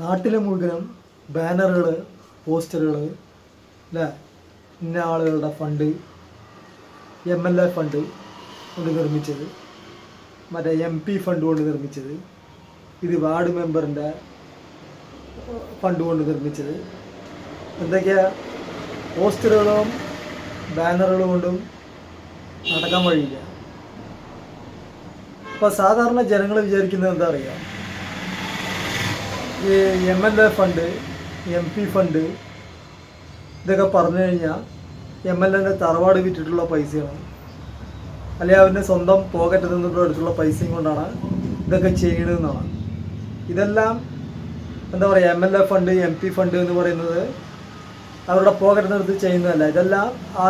നാട്ടിലെ മുഴുവനും ബാനറുകൾ, പോസ്റ്ററുകൾ, അല്ലേ, ഇന്ന ആളുകളുടെ ഫണ്ട്, MLA ഫണ്ട് കൊണ്ട് നിർമ്മിച്ചത്, മറ്റേ MP ഫണ്ട് കൊണ്ട് നിർമ്മിച്ചത്, ഇത് വാർഡ് മെമ്പറിൻ്റെ ഫണ്ട് കൊണ്ട് നിർമ്മിച്ചത്, എന്തൊക്കെയാ പോസ്റ്ററുകളും ബാനറുകളും കൊണ്ടും നടക്കാൻ വഴിയില്ല. അപ്പോൾ സാധാരണ ജനങ്ങൾ വിചാരിക്കുന്നത് എന്താ അറിയുക, ഈ MLA ഫണ്ട്, MP ഫണ്ട് ഇതൊക്കെ പറഞ്ഞു കഴിഞ്ഞാൽ MLAൻ്റെ തറവാട് വിറ്റിട്ടുള്ള പൈസയാണ്, അല്ലെങ്കിൽ അവൻ്റെ സ്വന്തം പോക്കറ്റിൽ നിന്നിട്ടുള്ള അടുത്തുള്ള പൈസയും കൊണ്ടാണ് ഇതൊക്കെ ചെയ്യണമെന്നാണ്. ഇതെല്ലാം എന്താ പറയുക, MLA ഫണ്ട്, MP ഫണ്ട് എന്ന് പറയുന്നത് അവരുടെ പോക്കറ്റിൽ നിന്നെടുത്ത് ചെയ്യുന്നതല്ല. ഇതെല്ലാം ആ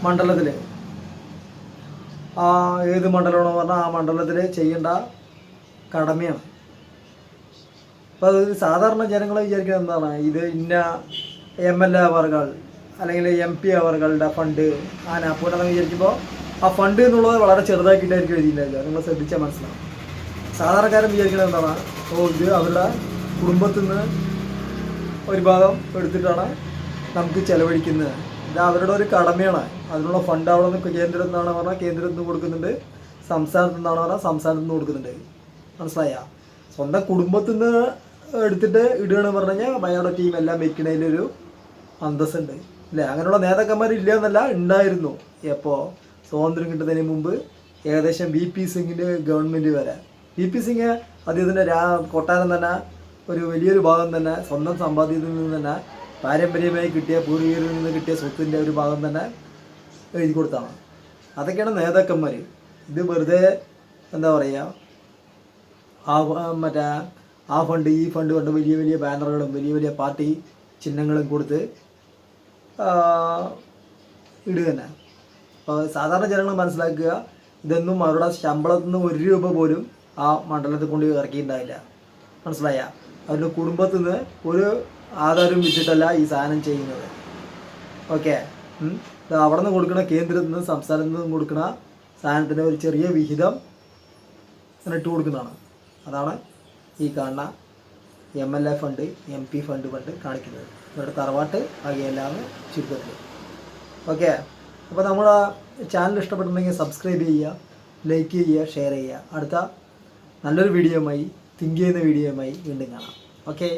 മണ്ഡലത്തിൽ, ഏത് മണ്ഡലമാണോ പറഞ്ഞാൽ ആ മണ്ഡലത്തിൽ ചെയ്യേണ്ട കടമയാണ്. അപ്പോൾ അത് സാധാരണ ജനങ്ങൾ വിചാരിക്കുന്നത് എന്താണ്, ഇത് ഇന്ന MLA അവർകൾ അല്ലെങ്കിൽ MP അവർകളുടെ ഫണ്ട് അപ്പോഴെന്ന് വിചാരിക്കുമ്പോൾ ആ ഫണ്ട് എന്നുള്ളത് വളരെ ചെറുതാക്കിയിട്ടായിരിക്കും എഴുതിയില്ല. നിങ്ങൾ ശ്രദ്ധിച്ചാൽ മനസ്സിലാവും. സാധാരണക്കാരൻ വിചാരിക്കുന്നത് എന്താണ്, ഇത് അവരുടെ കുടുംബത്തിൽ നിന്ന് ഒരു ഭാഗം എടുത്തിട്ടാണ് നമുക്ക് ചെലവഴിക്കുന്നത്, ഇത് അവരുടെ ഒരു കടമയാണ്. അതിനുള്ള ഫണ്ട് അവിടെ നിന്ന് കേന്ദ്രത്തിൽ നിന്നാണ് പറഞ്ഞാൽ കേന്ദ്രത്തിൽ നിന്ന് കൊടുക്കുന്നുണ്ട്, സംസ്ഥാനത്തു നിന്നാണ് പറഞ്ഞാൽ സംസ്ഥാനത്തു നിന്ന് കൊടുക്കുന്നുണ്ട്. മനസ്സിലായ? സ്വന്തം കുടുംബത്തിൽ നിന്ന് എടുത്തിട്ട് ഇടുകയാണെന്ന് പറഞ്ഞു കഴിഞ്ഞാൽ അയാളുടെ ടീം എല്ലാം വെക്കുന്നതിലൊരു അന്തസ്സുണ്ട്, അല്ലേ? അങ്ങനെയുള്ള നേതാക്കന്മാർ ഇല്ല എന്നല്ല, ഉണ്ടായിരുന്നു. എപ്പോൾ സ്വാതന്ത്ര്യം കിട്ടുന്നതിന് മുമ്പ് ഏകദേശം VP സിംഗിൻ്റെ ഗവൺമെൻറ് വരെ. VP സിംഗ് അദ്ദേഹത്തിൻ്റെ കൊട്ടാരം തന്നെ ഒരു വലിയൊരു ഭാഗം തന്നെ സ്വന്തം സമ്പാദ്യത്തിൽ നിന്ന് തന്നെ പാരമ്പര്യമായി കിട്ടിയ, പൂർവികരിൽ നിന്ന് കിട്ടിയ സ്വത്തിൻ്റെ ഒരു ഭാഗം തന്നെ എഴുതി കൊടുത്താണ്. അതൊക്കെയാണ് നേതാക്കന്മാർ. ഇത് വെറുതെ എന്താ പറയുക, മറ്റേ ആ ഫണ്ട് ഈ ഫണ്ട് കൊണ്ട് വലിയ വലിയ ബാനറുകളും വലിയ വലിയ പാർട്ടി ചിഹ്നങ്ങളും കൊടുത്ത് ഇടുക തന്നെ. അപ്പോൾ സാധാരണ ജനങ്ങൾ മനസ്സിലാക്കുക, ഇതൊന്നും അവരുടെ ശമ്പളത്തിൽ നിന്ന് 1 രൂപ പോലും ആ മണ്ഡലത്തിൽ കൊണ്ട് ഇറക്കിയിട്ടുണ്ടാവില്ല. മനസ്സിലായ? അവരുടെ കുടുംബത്തിൽ നിന്ന് ഒരു ആധാരവും വിറ്റിട്ടല്ല ഈ സാധനം ചെയ്യുന്നത്. ഓക്കെ, അവിടെ നിന്ന് കൊടുക്കുന്ന, കേന്ദ്രത്തിൽ നിന്ന് സംസ്ഥാനത്ത് നിന്നും കൊടുക്കുന്ന സാധനത്തിന് ഒരു ചെറിയ വിഹിതം ഇട്ട് കൊടുക്കുന്നതാണ്. അതാണ് ഈ കാണുന്ന MLA ഫണ്ട്, MP ഫണ്ട് കാണിക്കുന്നത്. ഇവരുടെ തറവാട്ട് വകയല്ലാന്ന് ചുരുക്കത്തിൽ. ഓക്കെ, അപ്പോൾ നമ്മുടെ ചാനൽ ഇഷ്ടപ്പെട്ടിട്ടുണ്ടെങ്കിൽ സബ്സ്ക്രൈബ് ചെയ്യുക, ലൈക്ക് ചെയ്യുക, ഷെയർ ചെയ്യുക. അടുത്ത നല്ലൊരു വീഡിയോയുമായി, തിങ്ക് ചെയ്യുന്ന വീഡിയോയുമായി വീണ്ടും കാണാം. ഓക്കെ.